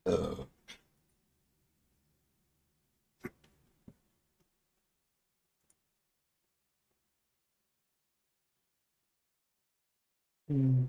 Uh, Hmm.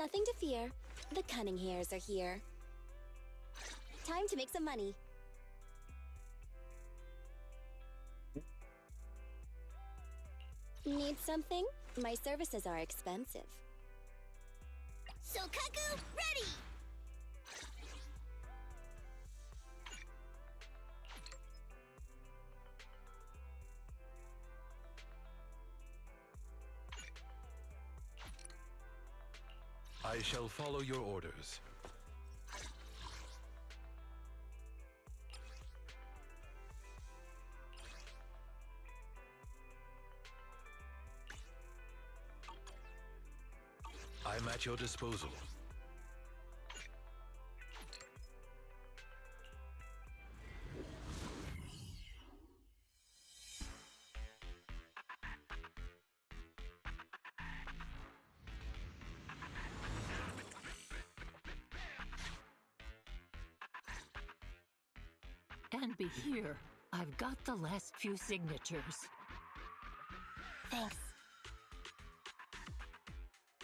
Nothing to fear. The cunning hairs are here. Time to make some money. Need something? My services are expensive. Sokaku, ready! I shall follow your orders. I'm at your disposal. And be here. I've got the last few signatures. Thanks.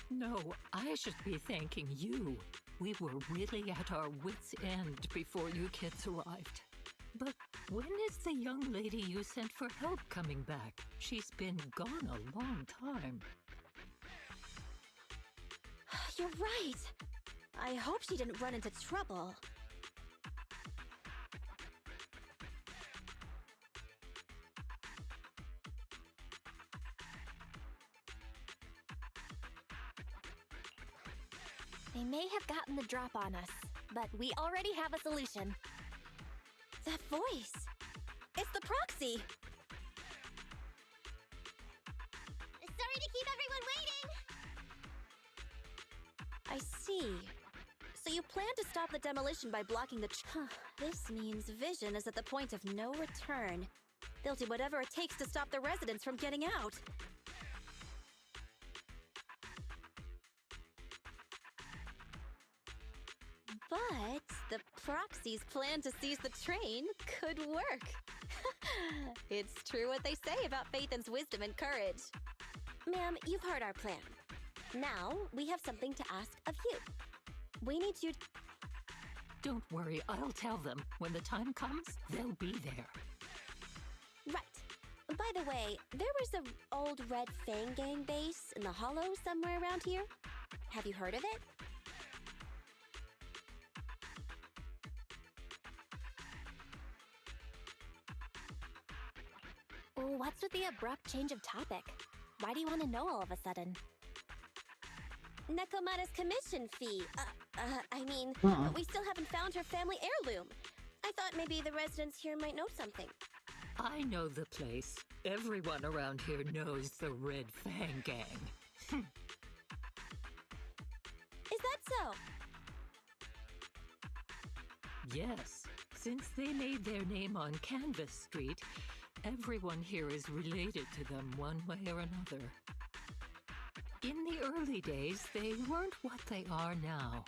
No, I should be thanking you. We were really at our wits' end before you kids arrived. But when is the young lady you sent for help coming back? She's been gone a long time. You're right. I hope she didn't run into trouble. They may have gotten the drop on us, but we already have a solution. That voice! It's the proxy! Sorry to keep everyone waiting! I see. So you plan to stop the demolition by blocking the This means Vision is at the point of no return. They'll do whatever it takes to stop the residents from getting out. But the proxy's plan to seize the train could work. It's true what they say about Phaethon's wisdom and courage. Ma'am, you've heard our plan. Now, we have something to ask of you. We need you to... Don't worry, I'll tell them. When the time comes, they'll be there. Right. By the way, there was an old Red Fang Gang base in the Hollow somewhere around here. Have you heard of it? What's with the abrupt change of topic? Why do you want to know all of a sudden? Nekomata's commission fee. We still haven't found her family heirloom. I thought maybe the residents here might know something. I know the place. Everyone around here knows the Red Fang Gang. Is that so? Yes. Since they made their name on Canvas Street, everyone here is related to them one way or another. In the early days, they weren't what they are now.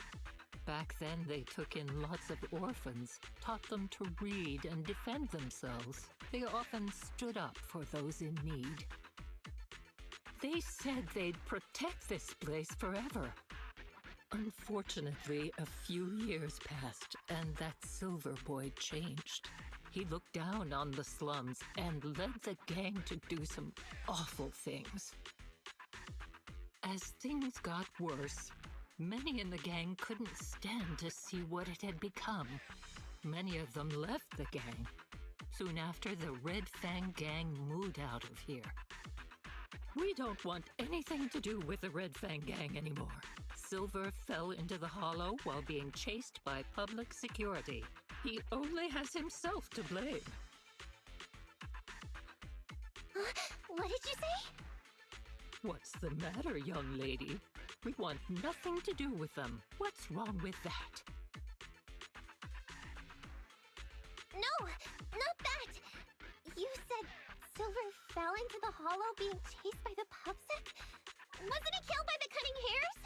Back then, they took in lots of orphans, taught them to read and defend themselves. They often stood up for those in need. They said they'd protect this place forever. Unfortunately, a few years passed, and that Silver Boy changed. He looked down on the slums and led the gang to do some awful things. As things got worse, many in the gang couldn't stand to see what it had become. Many of them left the gang. Soon after, the Red Fang Gang moved out of here. We don't want anything to do with the Red Fang Gang anymore. Silver fell into the Hollow while being chased by public security. He only has himself to blame. What did you say? What's the matter, young lady? We want nothing to do with them. What's wrong with that? No, not that! You said Silver fell into the Hollow being chased by the Pubsec? Wasn't he killed by the Cunning Hairs?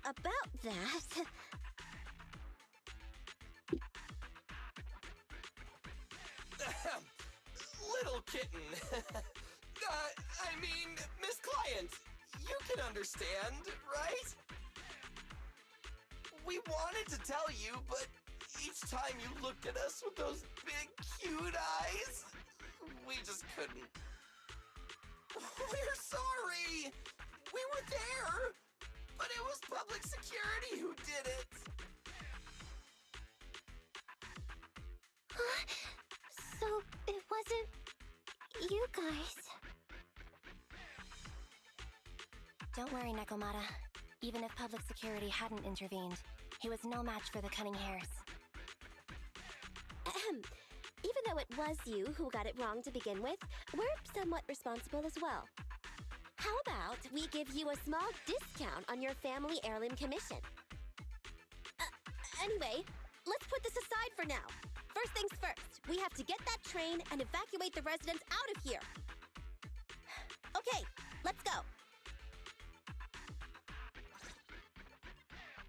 About that... Little kitten. I mean, Miss Client, you can understand, right? We wanted to tell you, but each time you looked at us with those big, cute eyes, we just couldn't. We're sorry! We were there, but it was public security who did it. So, it wasn't... you guys. Don't worry, Nekomata. Even if public security hadn't intervened, he was no match for the cunning hares. Even though it was you who got it wrong to begin with, we're somewhat responsible as well. How about we give you a small discount on your family heirloom commission? Anyway, let's put this aside for now. First things first, we have to get that train and evacuate the residents out of here. Okay, let's go.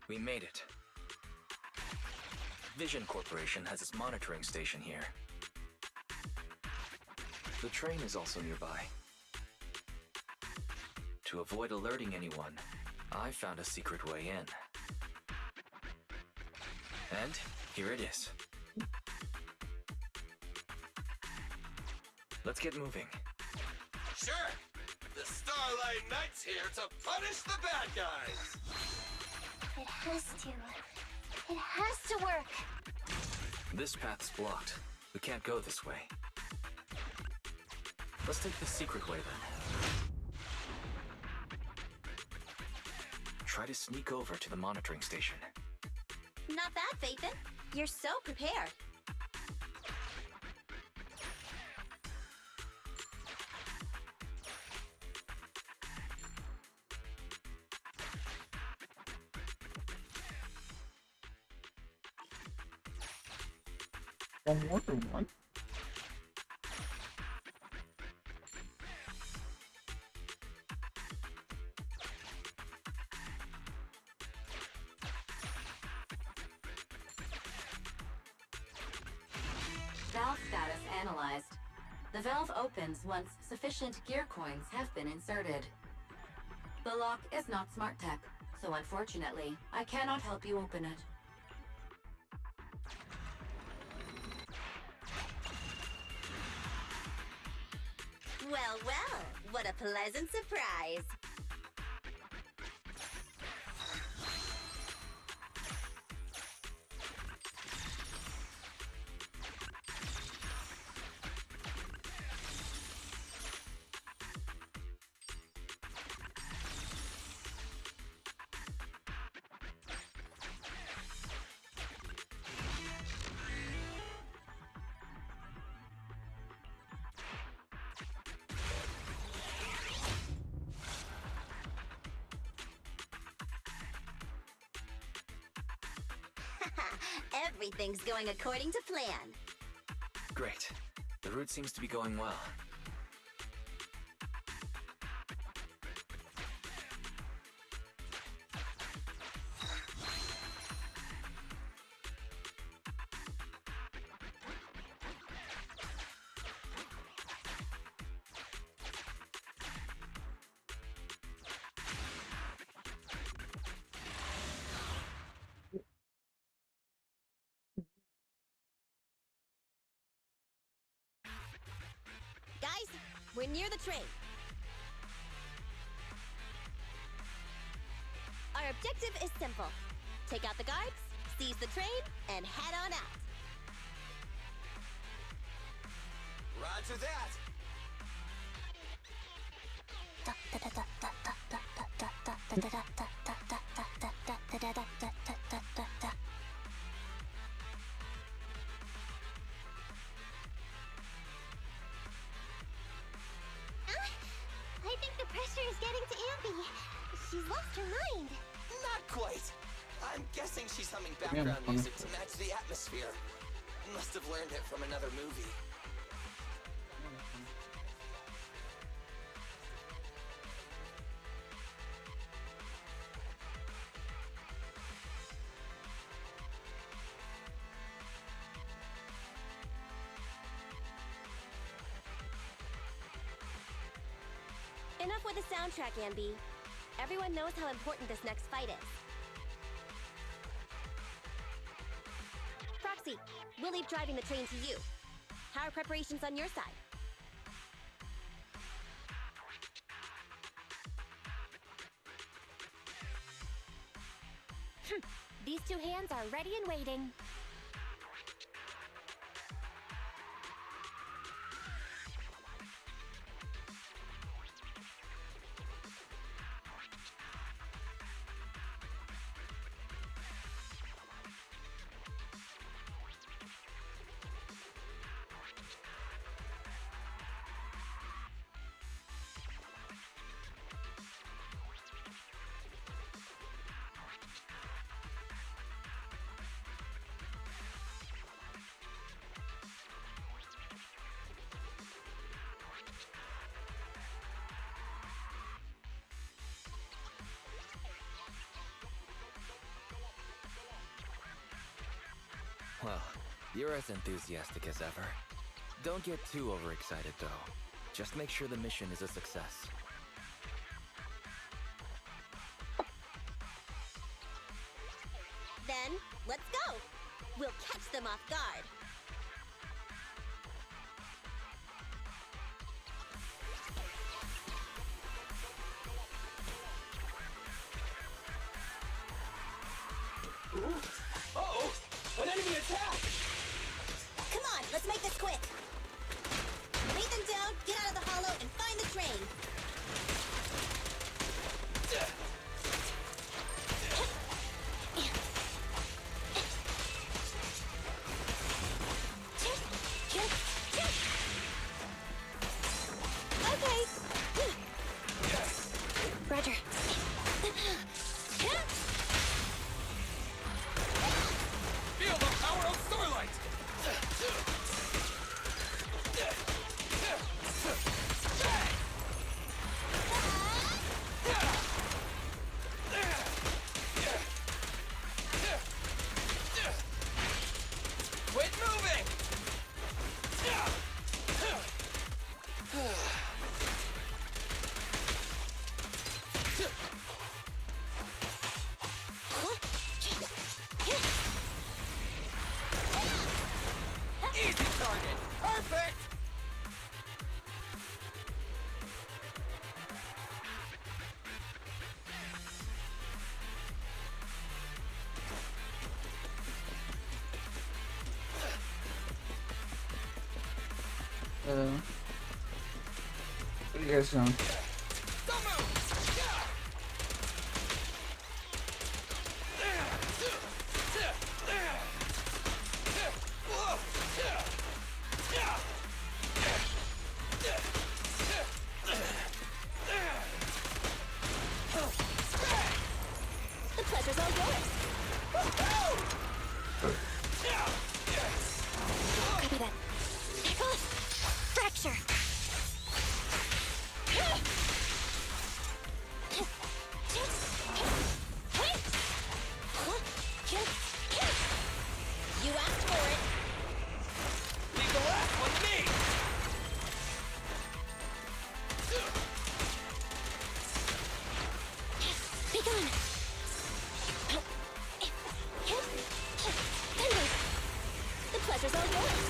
We made it. Vision Corporation has its monitoring station here. The train is also nearby. To avoid alerting anyone, I found a secret way in. And here it is. Let's get moving. Sure! The Starlight Knight's here to punish the bad guys! It has to. It has to work. This path's blocked. We can't go this way. Let's take the secret way then. Try to sneak over to the monitoring station. Not bad, Phaethon. You're so prepared. One more or one? Valve status analyzed. The valve opens once sufficient gear coins have been inserted. The lock is not smart tech, so unfortunately, I cannot help you open it. Well, well, what a pleasant surprise. Everything's going according to plan. Great. The route seems to be going well. Guys, we're near the train. Our objective is simple. Take out the guards, seize the train, and head on out. Roger that! I think the pressure is getting to Ambi. She's lost her mind. Not quite. I'm guessing she's humming background music to match the atmosphere. Must have learned it from another movie. Enough with the soundtrack, Ambi. Everyone knows how important this next fight is. Proxy, we'll leave driving the train to you. How are preparations on your side? These two hands are ready and waiting. Well, you're as enthusiastic as ever. Don't get too overexcited, though. Just make sure the mission is a success. Then, let's go! We'll catch them off guard. Uh-oh! An enemy attack! Come on, let's make this quick. Beat them down, get out of the hollow, and find the train. Okay. Roger. Feel the power of Starlight! Quit moving! Easy target! Perfect! What are you guys doing? Don't move! The pleasure's all yours. Copy that. Back off! Fracture! You asked for it. Leave the last one to me! Be gone! Thunder! The pleasure's all yours.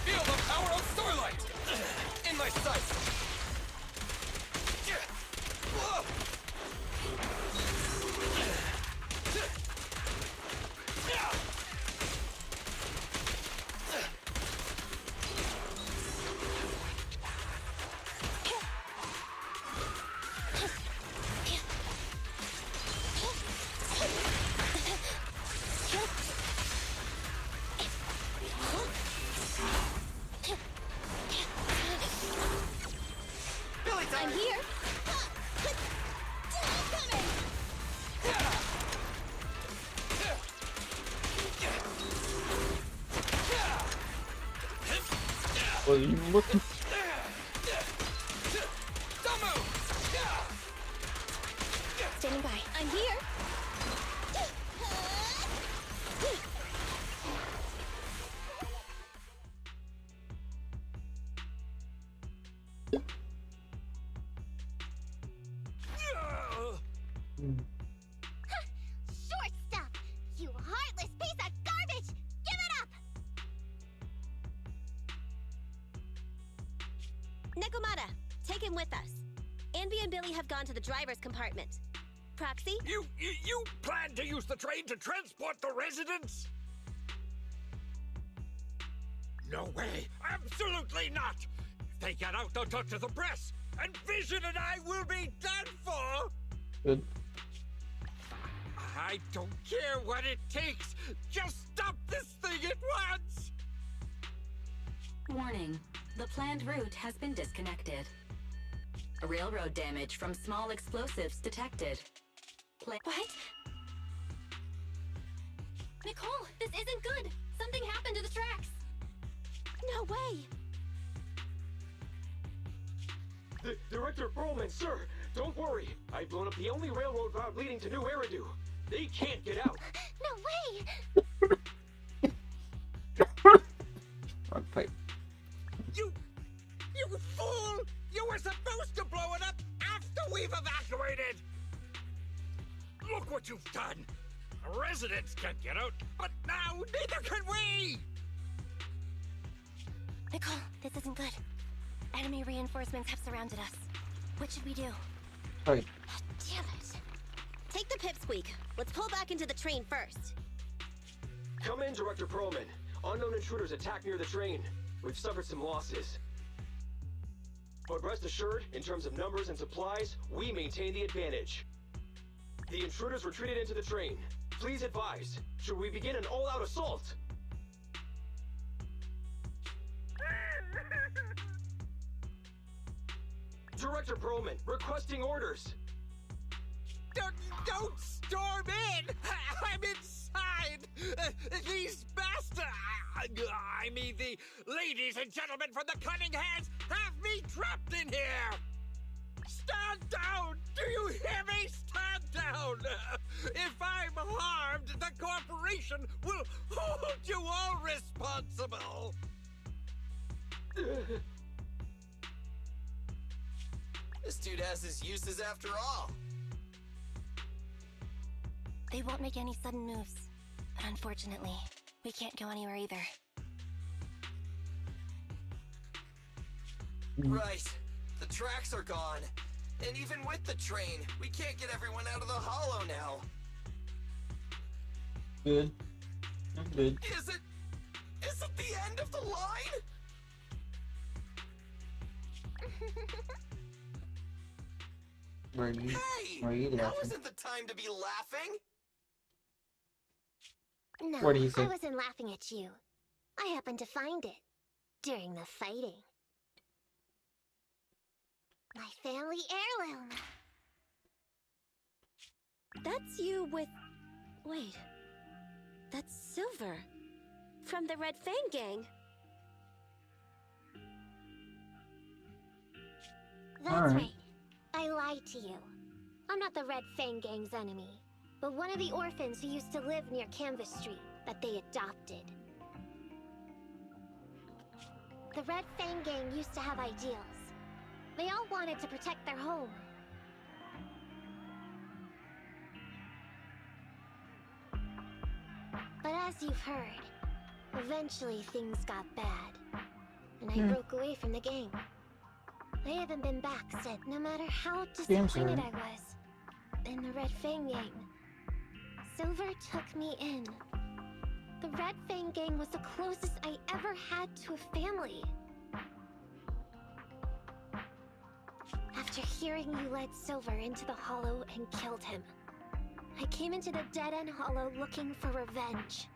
Feel the power of Starlight! In my sights! Billy I'm time! here. I'm coming. Well, you looking? Don't move! Standing by. I'm here. Short stuff! You heartless piece of garbage! Give it up! Nekomata, take him with us. Anby and Billy have gone to the driver's compartment. Proxy? You plan to use the train to transport the residents? No way! Absolutely not! If they get out, they'll talk to the press, and Vision and I will be done for! Good. I don't care what it takes! Just stop this thing at once! Warning. The planned route has been disconnected. Railroad damage from small explosives detected. What? Nicole, this isn't good! Something happened to the tracks! No way! Director Perlman, sir, don't worry. I've blown up the only railroad route leading to New Eridu. They can't get out. No way! Wrong pipe. You fool! You were supposed to blow it up after we've evacuated! Look what you've done! Residents can't get out, but now neither can we! Nicole, this isn't good. Enemy reinforcements have surrounded us. What should we do? Pipe. Damn it! Take the pipsqueak. Let's pull back into the train first. Come in, Director Perlman. Unknown intruders attacked near the train. We've suffered some losses. But rest assured, in terms of numbers and supplies, we maintain the advantage. The intruders retreated into the train. Please advise, should we begin an all-out assault? Director Perlman, requesting orders. Don't storm in! I'm inside! These bastards! I mean, the ladies and gentlemen from the Cunning Hands have me trapped in here! Stand down! Do you hear me? Stand down! If I'm harmed, the corporation will hold you all responsible! This dude has his uses after all. They won't make any sudden moves. But unfortunately, we can't go anywhere either. Right. The tracks are gone. And even with the train, we can't get everyone out of the hollow now. Good. I'm good. Is it the end of the line? Where are you? Hey! Where are you Now laughing? isn't the time to be laughing. No, What do you I think? wasn't laughing at you. I happened to find it during the fighting. My family heirloom. That's you with... Wait. That's Silver. From the Red Fang Gang. That's Alright. right. I lied to you. I'm not the Red Fang Gang's enemy, but one of the orphans who used to live near Canvas Street that they adopted. The Red Fang Gang used to have ideals. They all wanted to protect their home. But as you've heard, eventually things got bad, and I broke away from the gang. I haven't been back since, no matter how disappointed I was in the Red Fang Gang. Silver took me in. The Red Fang Gang was the closest I ever had to a family. After hearing you led Silver into the Hollow and killed him, I came into the Dead-End Hollow looking for revenge.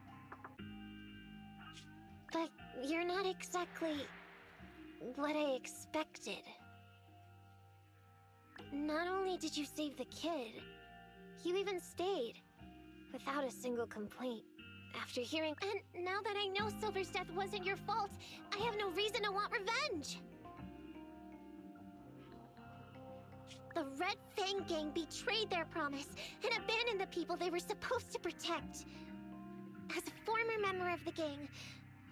But you're not exactly what I expected. Not only did you save the kid, you even stayed, without a single complaint. After hearing, and now that I know Silver's death wasn't your fault, I have no reason to want revenge! The Red Fang Gang betrayed their promise and abandoned the people they were supposed to protect. As a former member of the gang,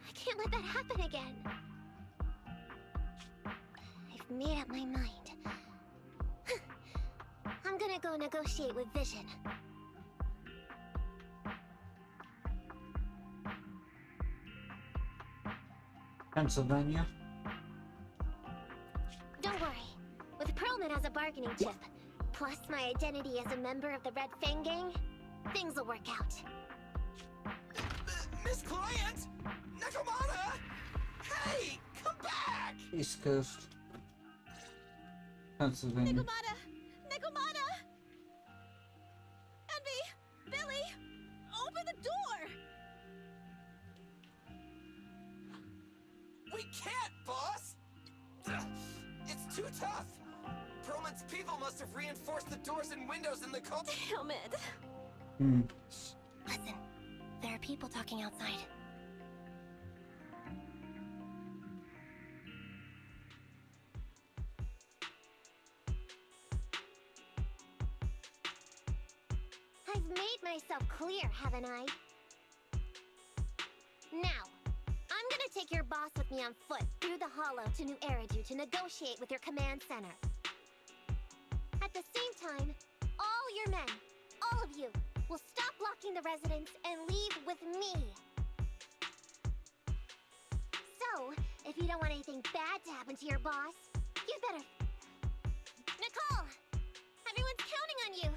I can't let that happen again. I've made up my mind. I'm I'm gonna go negotiate with Vision. Pennsylvania. Don't worry. With Perlman as a bargaining chip, plus my identity as a member of the Red Fang Gang, things will work out. Miss Client! Nakamata! Hey! Come back! East Coast. Pennsylvania. Nakamata! Nakamata! Envy! Billy! Open the door! We can't, boss! It's too tough! Perlman's people must have reinforced the doors and windows in the Damn it! Listen, there are people talking outside. I've made myself clear, haven't I? Now, I'm gonna take your boss with me on foot through the Hollow to New Eridu to negotiate with your command center. At the same time, all your men, all of you, will stop blocking the residents and leave with me. So, if you don't want anything bad to happen to your boss, you'd better... Nicole! Everyone's counting on you!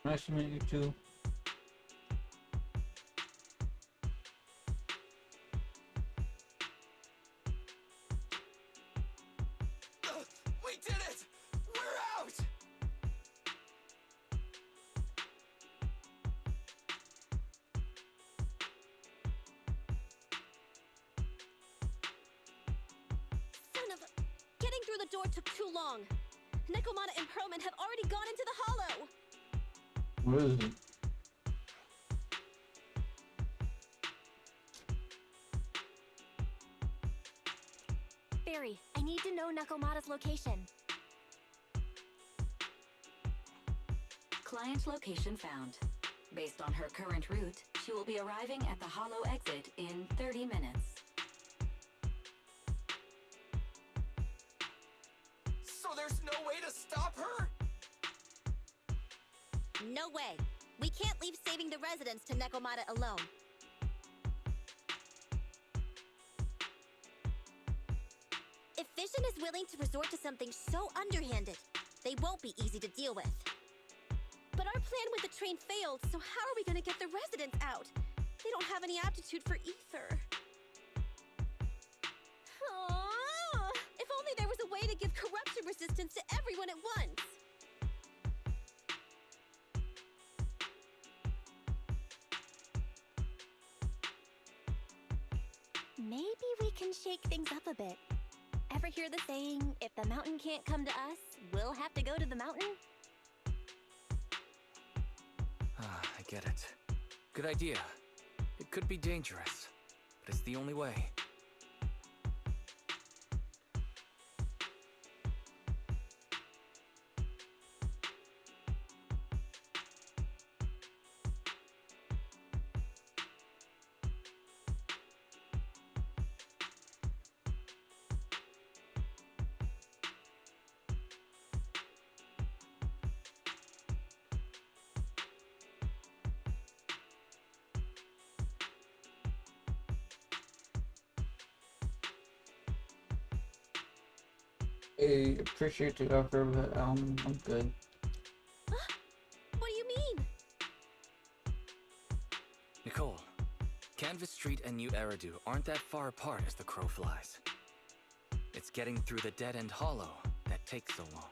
Nice to meet you too. We did it! We're out! Son of a... Getting through the door took too long. Nakamata and Perlman have already gone into the Hollow. What is it? Barry, I need to know Nakamata's location. Client location found. Based on her current route, she will be arriving at the Hollow exit in 30 minutes. So there's no way to stop her? No way. We can't leave saving the residents to Nakamata alone. If Vision is willing to resort to something so underhanded, they won't be easy to deal with. But our plan with the train failed, so how are we gonna get the residents out? They don't have any aptitude for ether. Aww. If only there was a way to give corruption resistance to everyone at once. Maybe we can shake things up a bit. Ever hear the saying, if the mountain can't come to us, we'll have to go to the mountain? I get it. Good idea. It could be dangerous, but it's the only way. I appreciate the offer, but I'm good. What do you mean? Nicole, Canvas Street and New Eridu aren't that far apart as the crow flies. It's getting through the dead-end hollow that takes so long.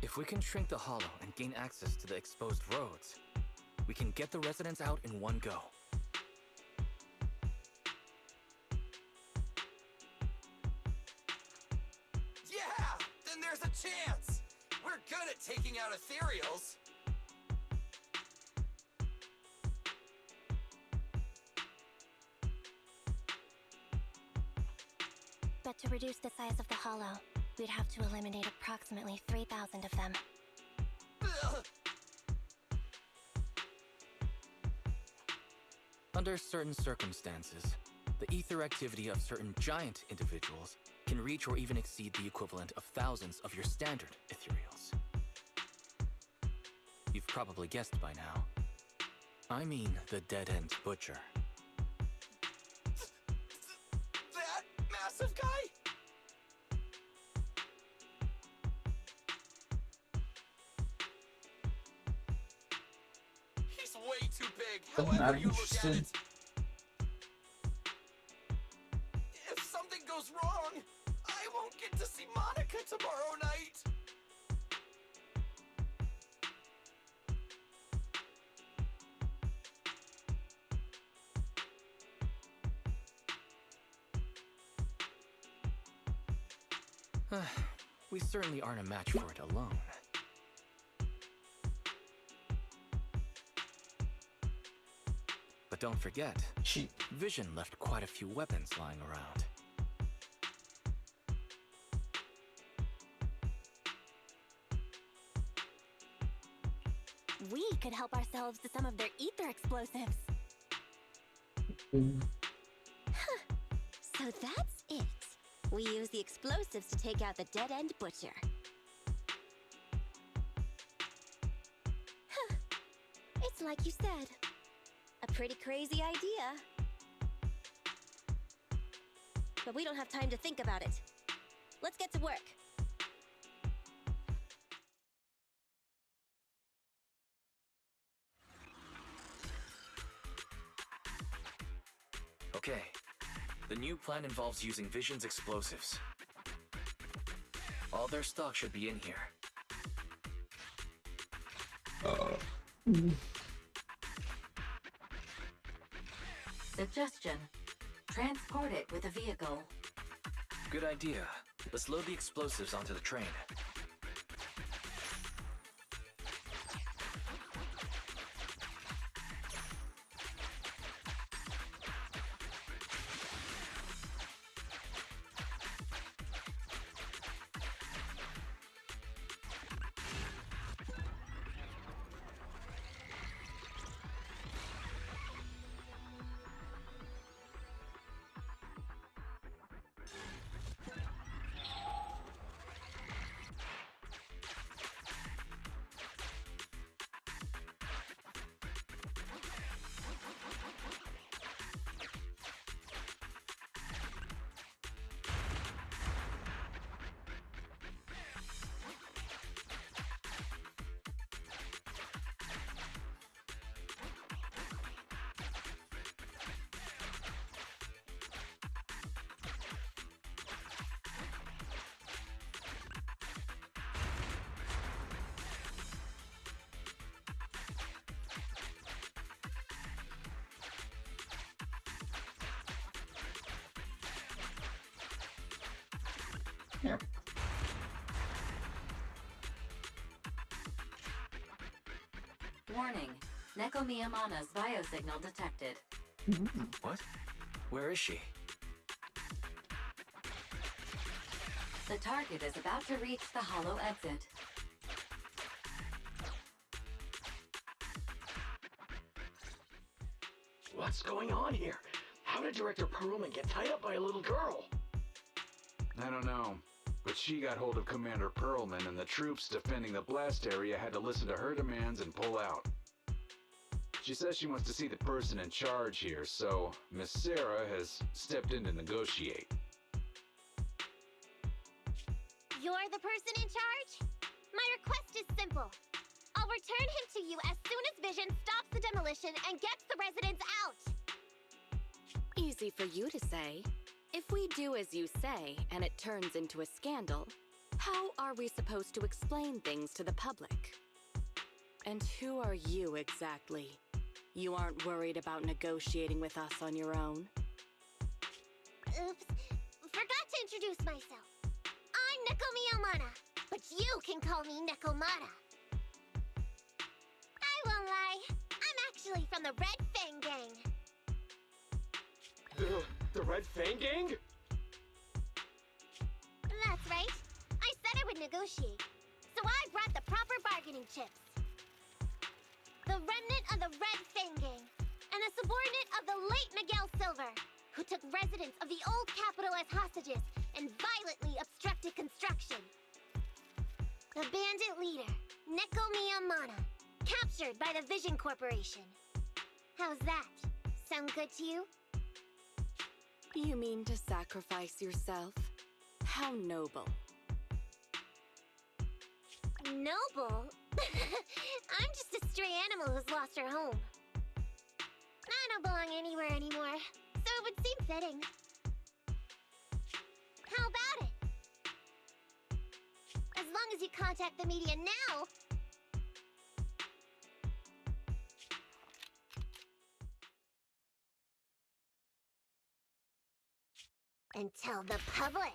If we can shrink the hollow and gain access to the exposed roads, we can get the residents out in one go. Yeah! Then there's a chance! We're good at taking out ethereals! But to reduce the size of the hollow, we'd have to eliminate approximately 3,000 of them. Under certain circumstances, the ether activity of certain giant individuals can reach or even exceed the equivalent of thousands of your standard ethereals. You've probably guessed by now. I mean the dead-end butcher. That massive guy? He's way too big, I'm however not you look at interested. it. If something goes wrong, I won't get to see Monica tomorrow night. We certainly aren't a match for it alone. But don't forget, Vision left quite a few weapons lying around. We could help ourselves to some of their ether explosives. So that's it. We use the explosives to take out the dead-end butcher. It's like you said. A pretty crazy idea. But we don't have time to think about it. Let's get to work. Okay. The new plan involves using Vision's explosives. All their stock should be in here. Suggestion. Transport it with a vehicle. Good idea. Let's load the explosives onto the train. Yep. Warning. Neko Miyamana's biosignal detected. What? Where is she? The target is about to reach the hollow exit. What's going on here? How did Director Perlman get tied up by a little girl? I don't know, but she got hold of Commander Perlman, and the troops defending the blast area had to listen to her demands and pull out. She says she wants to see the person in charge here, so Miss Sarah has stepped in to negotiate. You're the person in charge? My request is simple. I'll return him to you as soon as Vision stops the demolition and gets the residents out. Easy for you to say. If we do as you say and it turns into a scandal, how are we supposed to explain things to the public? And who are you exactly? You aren't worried about negotiating with us on your own? Oops. Forgot to introduce myself. I'm Neko Miyamana, but you can call me Nekomata. I won't lie. I'm actually from the Red Fang Gang. The Red Fang Gang? That's right. I said I would negotiate, so I brought the proper bargaining chips. The remnant of the Red Fang Gang, and a subordinate of the late Miguel Silver, who took residents of the old capital as hostages and violently obstructed construction. The bandit leader, Neko Miyamana, captured by the Vision Corporation. How's that? Sound good to you? You mean to sacrifice yourself? How noble. Noble? I'm just a stray animal who's lost her home. I don't belong anywhere anymore, so it would seem fitting. How about it? As long as you contact the media now... and tell the public.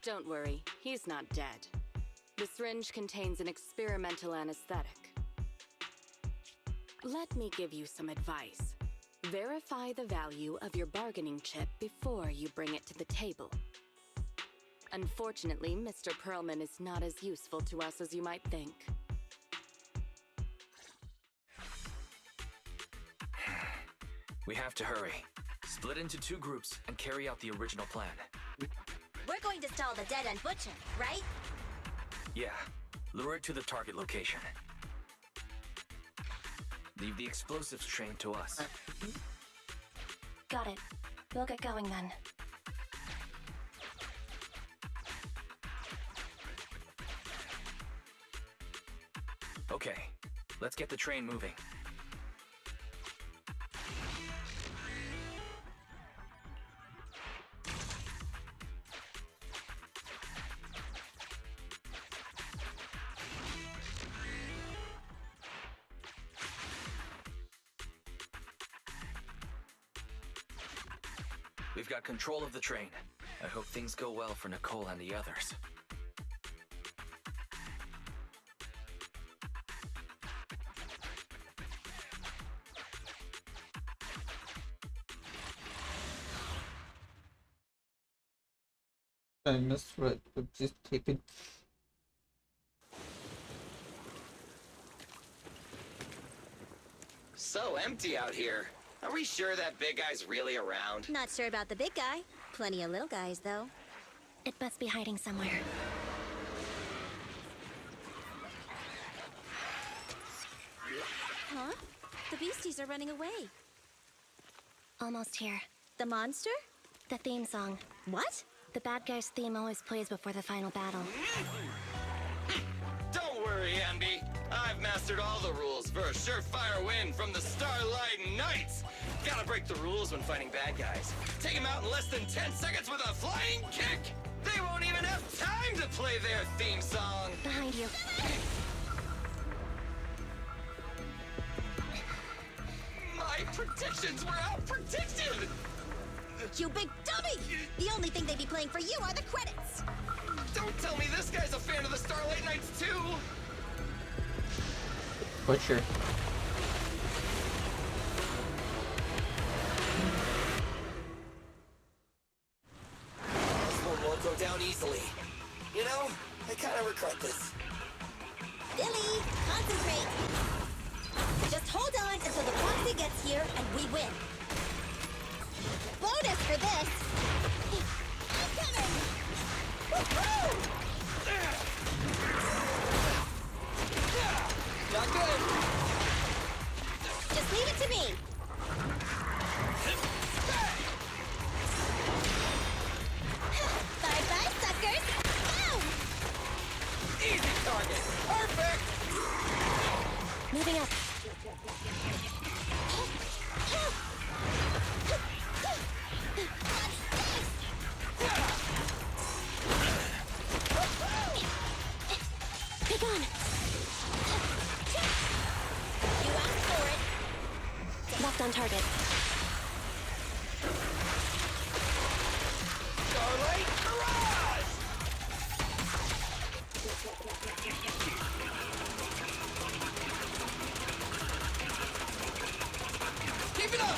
Don't worry, he's not dead. The syringe contains an experimental anesthetic. Let me give you some advice. Verify the value of your bargaining chip before you bring it to the table. Unfortunately, Mr. Perlman is not as useful to us as you might think. We have to hurry. Split into 2 groups and carry out the original plan. We're going to stall the dead-end butcher, right? Yeah. Lure it to the target location. Leave the explosives train to us. Got it. We'll get going then. Okay, let's get the train moving. We've got control of the train. I hope things go well for Nicole and the others. I misread, but just tape it. So empty out here. Are we sure that big guy's really around? Not sure about the big guy. Plenty of little guys, though. It must be hiding somewhere. Huh? The beasties are running away. Almost here. The monster? The theme song. What? The bad guy's theme always plays before the final battle. Don't worry, Andy. I've mastered all the rules for a surefire win from the Starlight Knights. Gotta break the rules when fighting bad guys. Take them out in less than 10 seconds with a flying kick. They won't even have time to play their theme song. Behind you. My predictions were out-predicted! You big dummy! The only thing they'd be playing for you are the credits! Don't tell me this guy's a fan of the Starlight Knights too! Butcher. This one won't go down easily. You know, I kind of regret this. Billy, concentrate! Just hold on until the proxy gets here and we win. Bonus for this! I'm coming! Woohoo! Not good! Just leave it to me! Bye-bye, suckers! Boom! Easy target! Perfect! Moving up. Pick on. You asked for it. Left on target. Starlight Garage! Keep it up!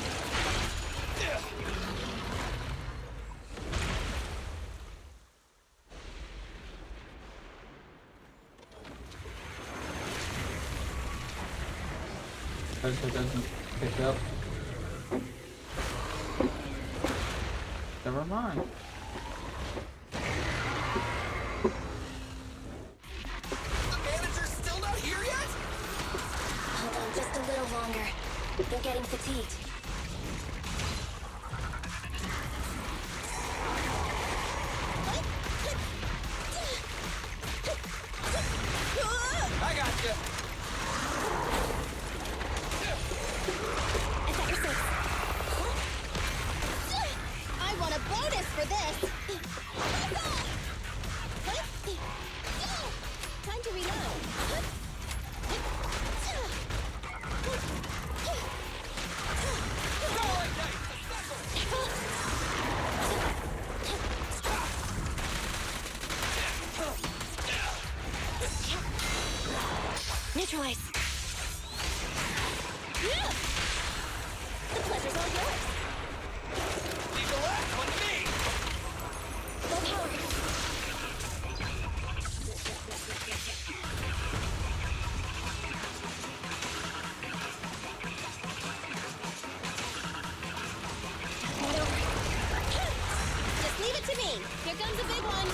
because it doesn't pick up. Never mind. The manager's still not here yet? Hold on just a little longer. They're getting fatigued. I got you. I want a bonus for this! Time to reload. Neutralize. The pleasure's all yours. Leave the last one to me. Low power. Just leave it to me. Here comes a big one.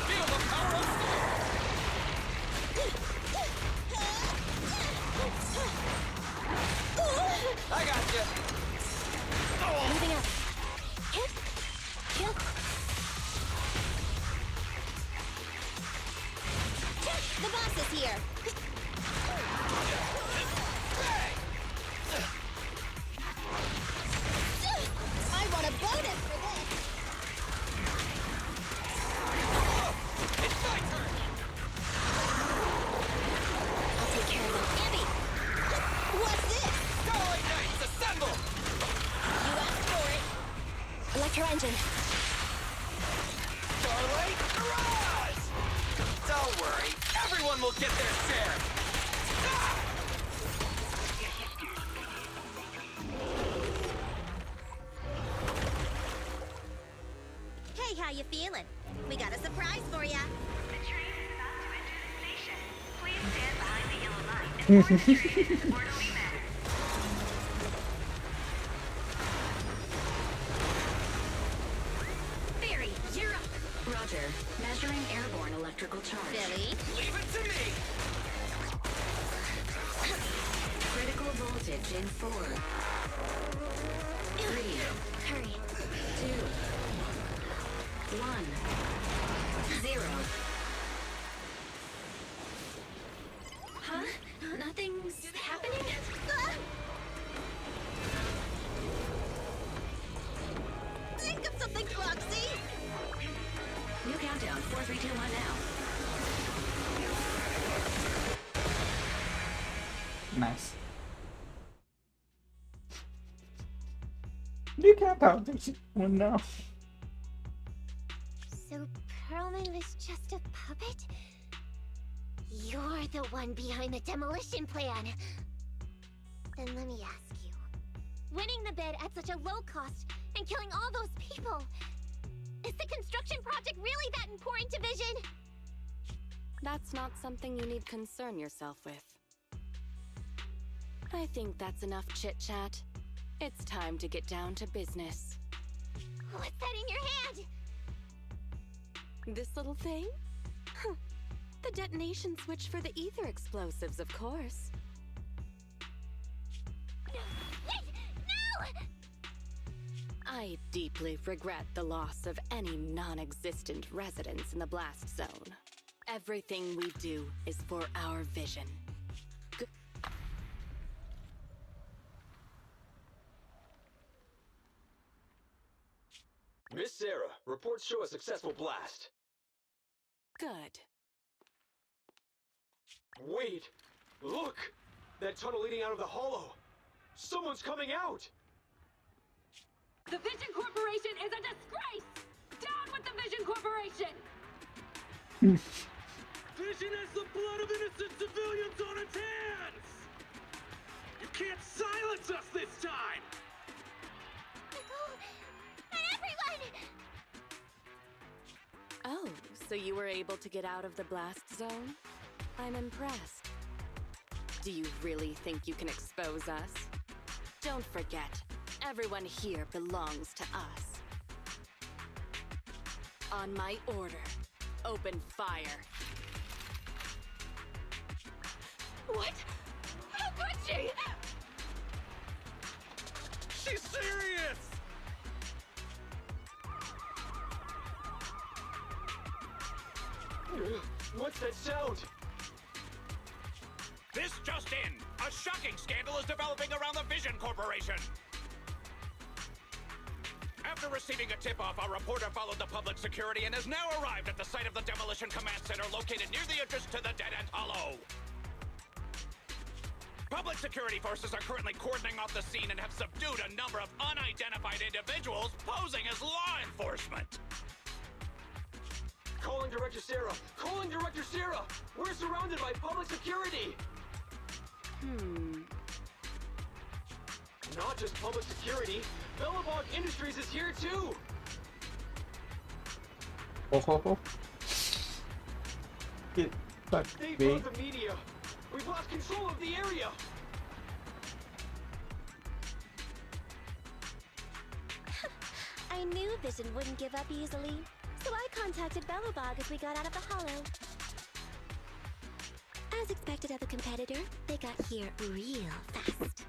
Feel the power of steel. I got you. Moving up. Hit. Kill. The boss is here. I want a bonus for this. It's my turn. I'll take care of them. Abby! What's this? Starlight Knights, assemble! You asked for it. Electro engine. Starlight, Mirage! Don't worry, everyone will get their share. Ah! Hey, how you feeling? We got a surprise for ya. The train is about to enter the station. Please stand behind the yellow line and board the train in an orderly manner. Barry, you're up. Roger. Measuring airborne electrical charge. Billy? Leave it to me! Critical voltage in 4, 3, Hurry. 2, 1, 0. Huh? Nothing's happening? Ah! Think of something, Foxy! New countdown, 4, 3, 2, 1 now. Nice. New countdown. One now. So Perlman was just a puppet? You're the one behind the demolition plan. Then let me ask you. Winning the bid at such a low cost and killing all those people. Is the construction project really that important to Vision? That's not something you need concern yourself with. I think that's enough chit-chat. It's time to get down to business. What's that in your hand? This little thing? Huh. The detonation switch for the ether explosives, of course. Wait! No! I deeply regret the loss of any non-existent residents in the blast zone. Everything we do is for our vision. Miss Sarah, reports show a successful blast. Good. Wait! Look! That tunnel leading out of the hollow! Someone's coming out! The Vision Corporation is a disgrace! Down with the Vision Corporation! Vision has the blood of innocent civilians on its hands! You can't silence us this time! Oh, so you were able to get out of the blast zone? I'm impressed. Do you really think you can expose us? Don't forget, everyone here belongs to us. On my order, open fire. What? How could she? She's serious! What's that sound? This just in! A shocking scandal is developing around the Vision Corporation! After receiving a tip-off, our reporter followed the public security and has now arrived at the site of the Demolition Command Center located near the entrance to the Dead End Hollow. Public security forces are currently cordoning off the scene and have subdued a number of unidentified individuals posing as law enforcement. Calling Director Sarah! Calling Director Sarah! We're surrounded by public security! Not just public security, Bellabog Industries is here too! Oh. Get back, They babe. found the media! We've lost control of the area! I knew Vision wouldn't give up easily, so I contacted Bellabog as we got out of the hollow. As expected of a competitor, they got here real fast.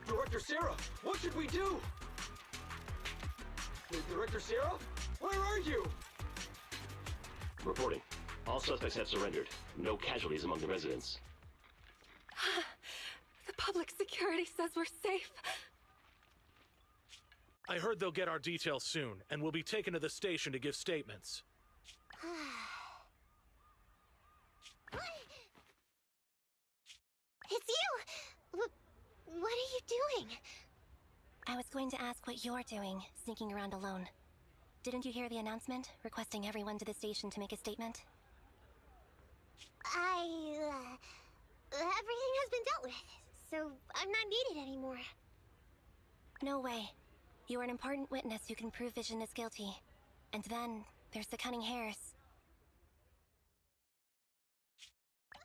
Director Sarah, what should we do? Director Sarah? Where are you? Reporting. All suspects have surrendered. No casualties among the residents. The public security says we're safe. I heard they'll get our details soon, and we'll be taken to the station to give statements. It's you! What are you doing? I was going to ask what you're doing, sneaking around alone. Didn't you hear the announcement, requesting everyone to the station to make a statement? Everything has been dealt with, so I'm not needed anymore. No way. You are an important witness who can prove Vision is guilty. And then, there's the cunning hares.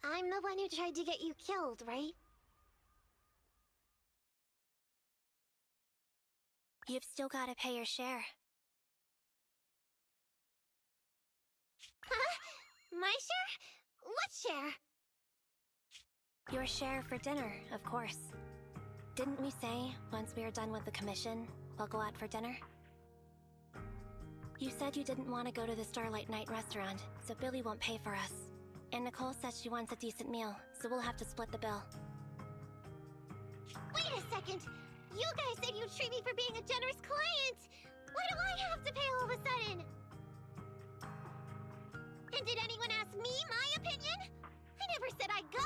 I'm the one who tried to get you killed, right? You've still gotta pay your share. Huh? My share? What share? Your share for dinner, of course. Didn't we say, once we are done with the commission, we'll go out for dinner? You said you didn't want to go to the Starlight Night restaurant, so Billy won't pay for us. And Nicole says she wants a decent meal, so we'll have to split the bill. Wait a second! You guys said you'd treat me for being a generous client! Why do I have to pay all of a sudden? And did anyone ask me my opinion? I never said I'd go!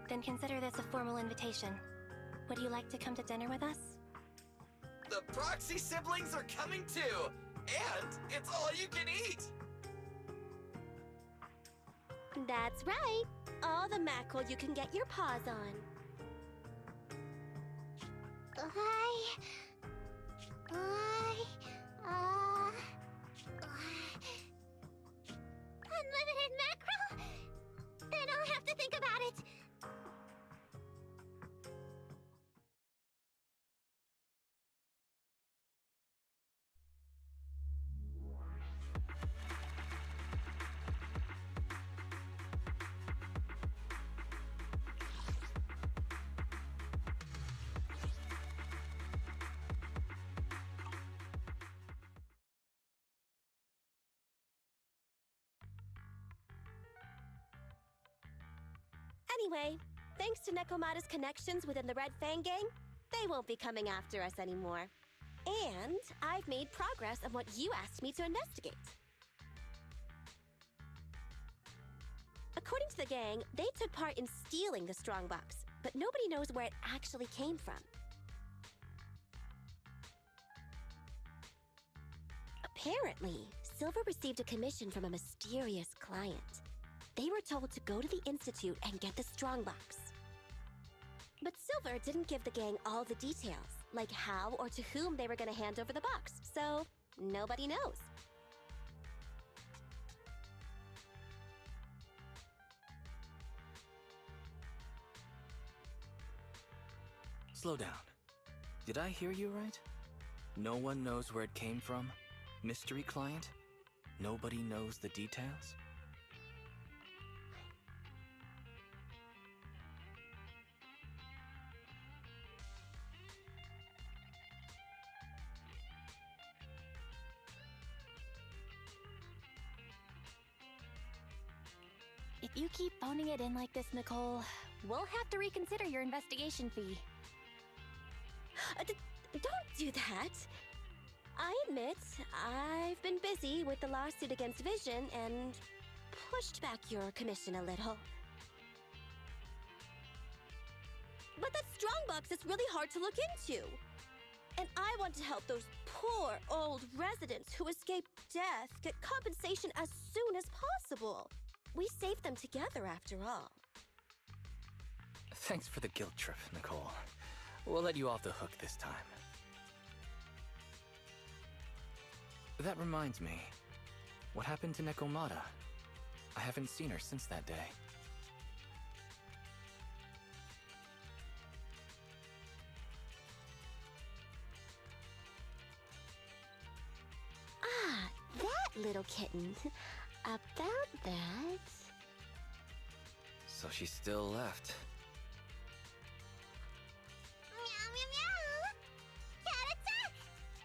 Then consider this a formal invitation. Would you like to come to dinner with us? The Proxy siblings are coming too! And it's all you can eat! That's right. All the mackerel you can get your paws on. Unlimited mackerel? Then I'll have to think about it. Anyway, thanks to Nekomata's connections within the Red Fang gang, they won't be coming after us anymore. And I've made progress on what you asked me to investigate. According to the gang, they took part in stealing the strongbox, but nobody knows where it actually came from. Apparently, Silver received a commission from a mysterious client. They were told to go to the Institute and get the strongbox. But Silver didn't give the gang all the details, like how or to whom they were going to hand over the box, so nobody knows. Slow down. Did I hear you right? No one knows where it came from? Mystery client? Nobody knows the details? If you keep phoning it in like this, Nicole, we'll have to reconsider your investigation fee. Don't do that. I admit, I've been busy with the lawsuit against Vision and pushed back your commission a little. But that strongbox is really hard to look into. And I want to help those poor old residents who escaped death get compensation as soon as possible. We saved them together after all. Thanks for the guilt trip, Nicole. We'll let you off the hook this time. That reminds me. What happened to Nekomata? I haven't seen her since that day. Ah, that little kitten. About that... So she still left. Meow, meow, meow! Cat attack!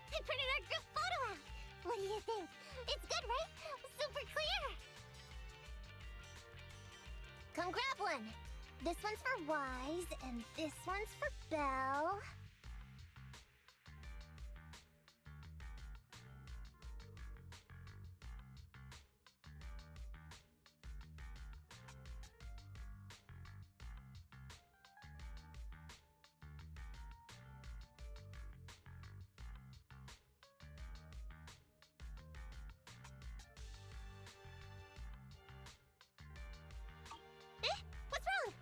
I printed our group photo out! What do you think? It's good, right? Super clear! Come grab one! This one's for Wise, and this one's for Belle. What's wrong?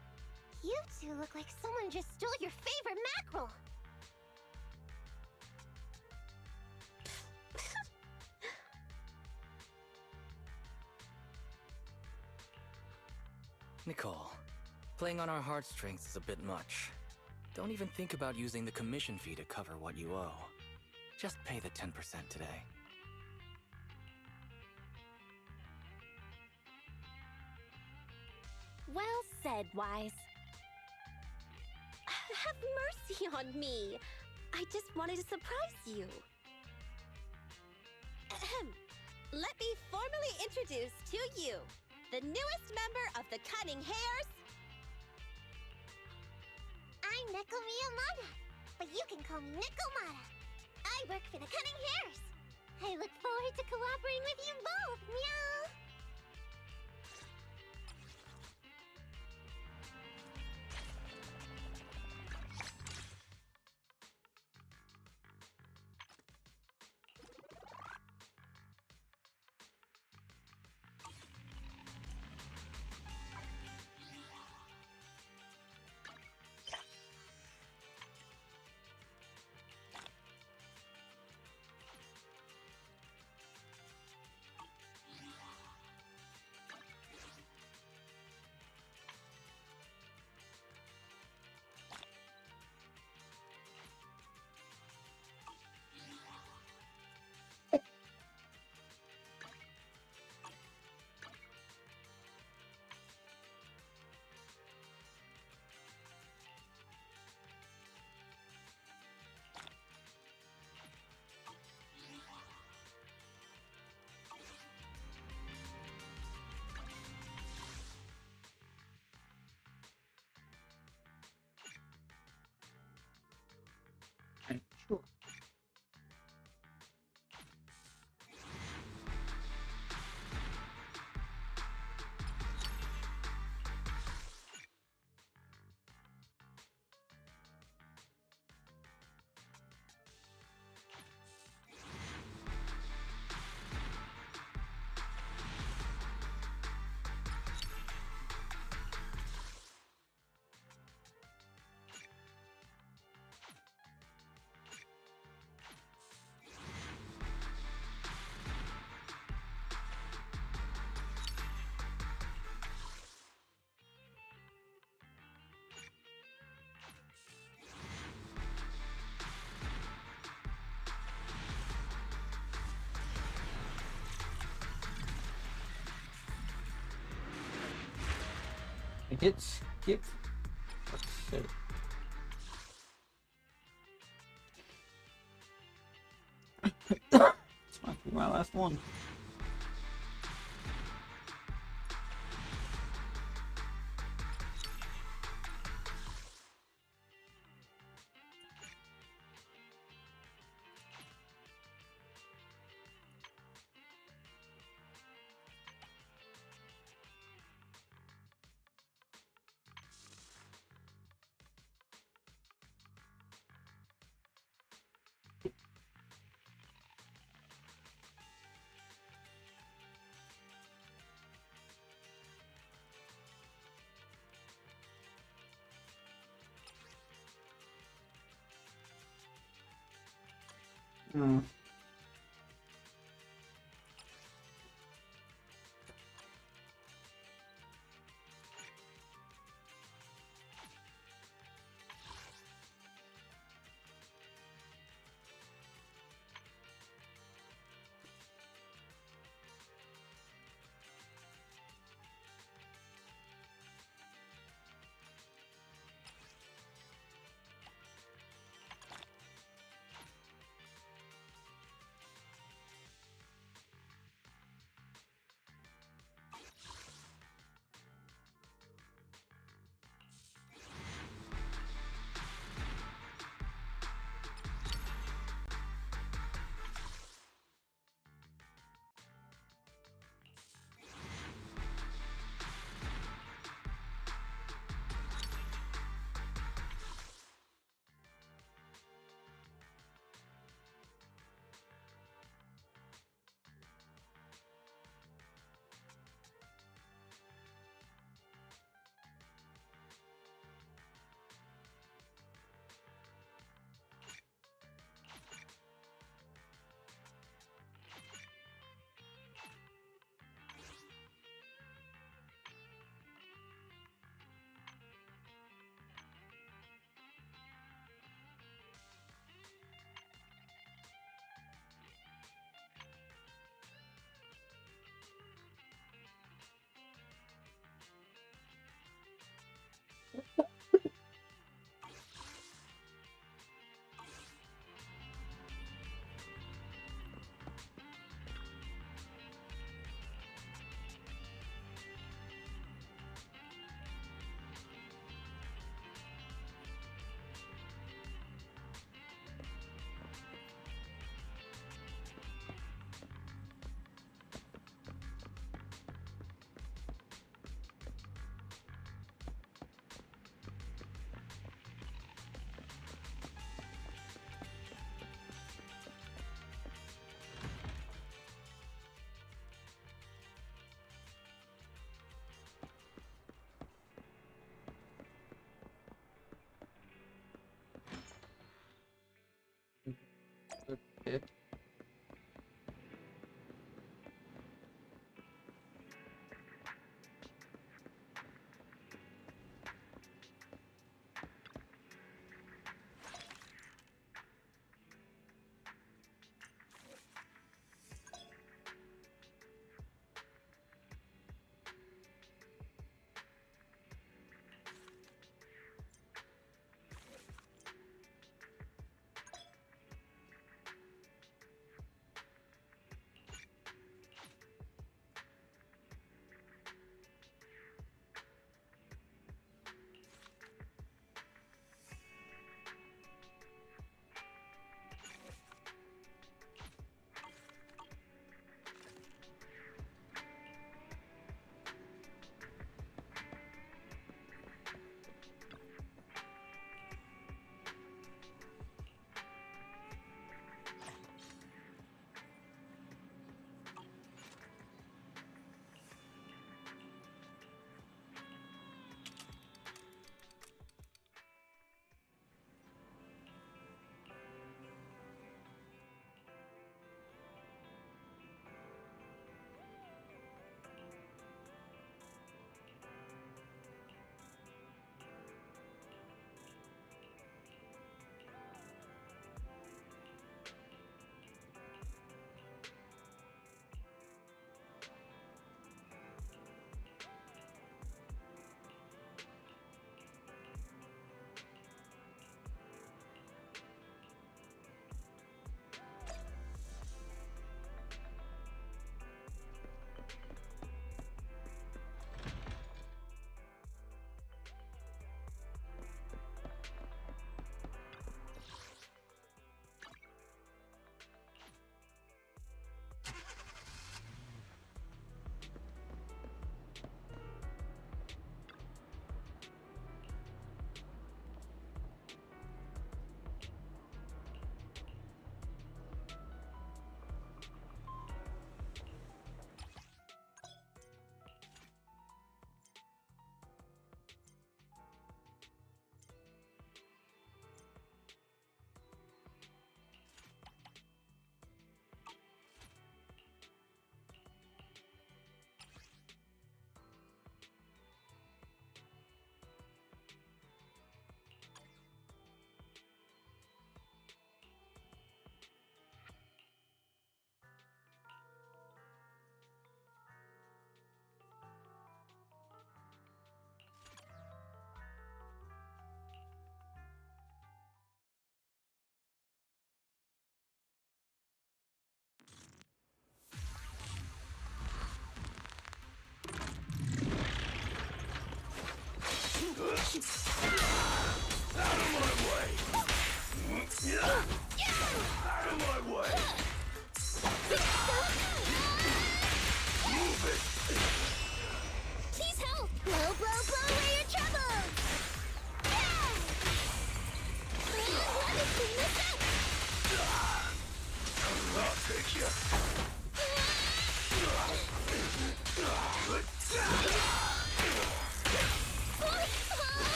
You two look like someone just stole your favorite mackerel. Nicole, playing on our heartstrings is a bit much. Don't even think about using the commission fee to cover what you owe. Just pay the 10% today. Well said, Wise. Have mercy on me. I just wanted to surprise you. Ahem. Let me formally introduce to you the newest member of the Cunning Hares. I'm Neko Miyamada, but you can call me Nekomata. I work for the Cunning Hares. I look forward to cooperating with you both, meow! Sure. I hit skip. Shit. This might be my last one. Hmm.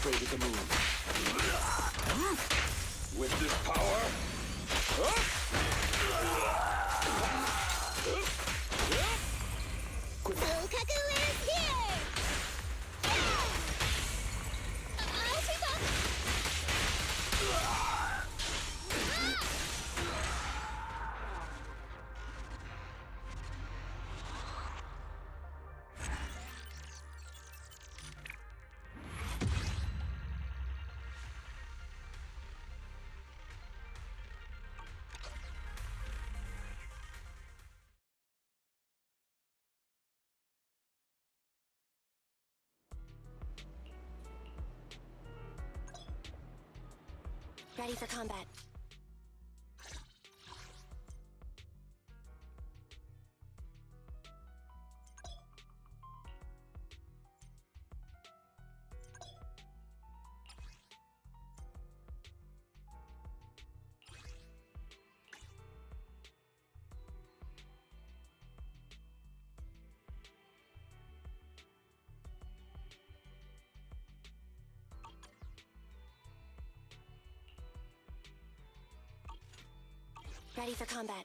demonstrated the move. With this power, Fukaku is here! Ready for combat. Ready for combat.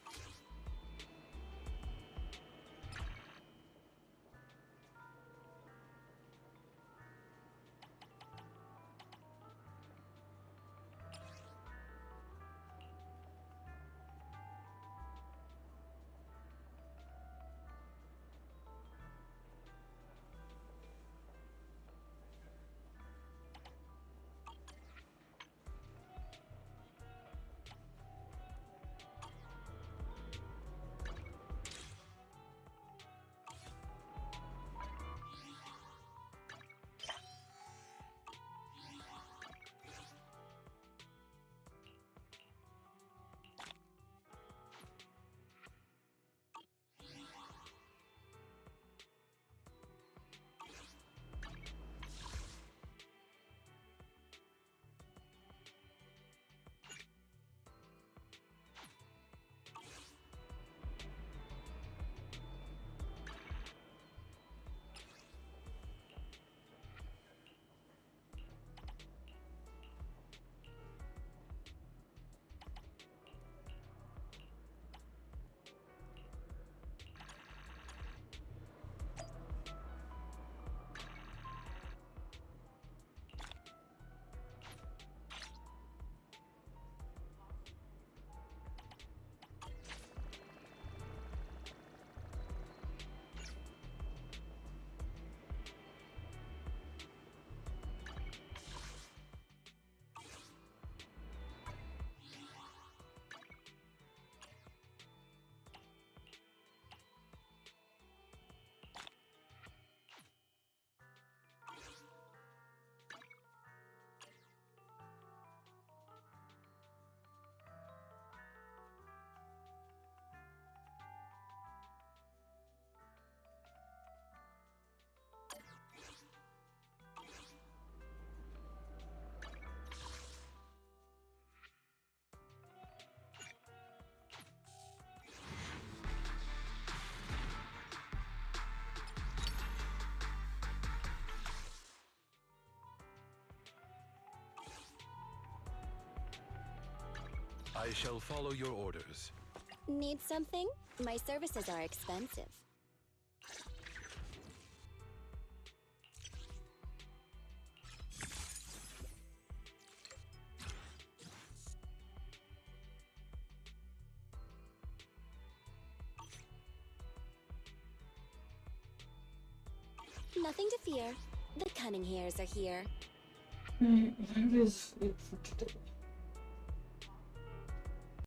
I shall follow your orders. Need something? My services are expensive. Nothing to fear. The cunning hairs are here. That is it for today.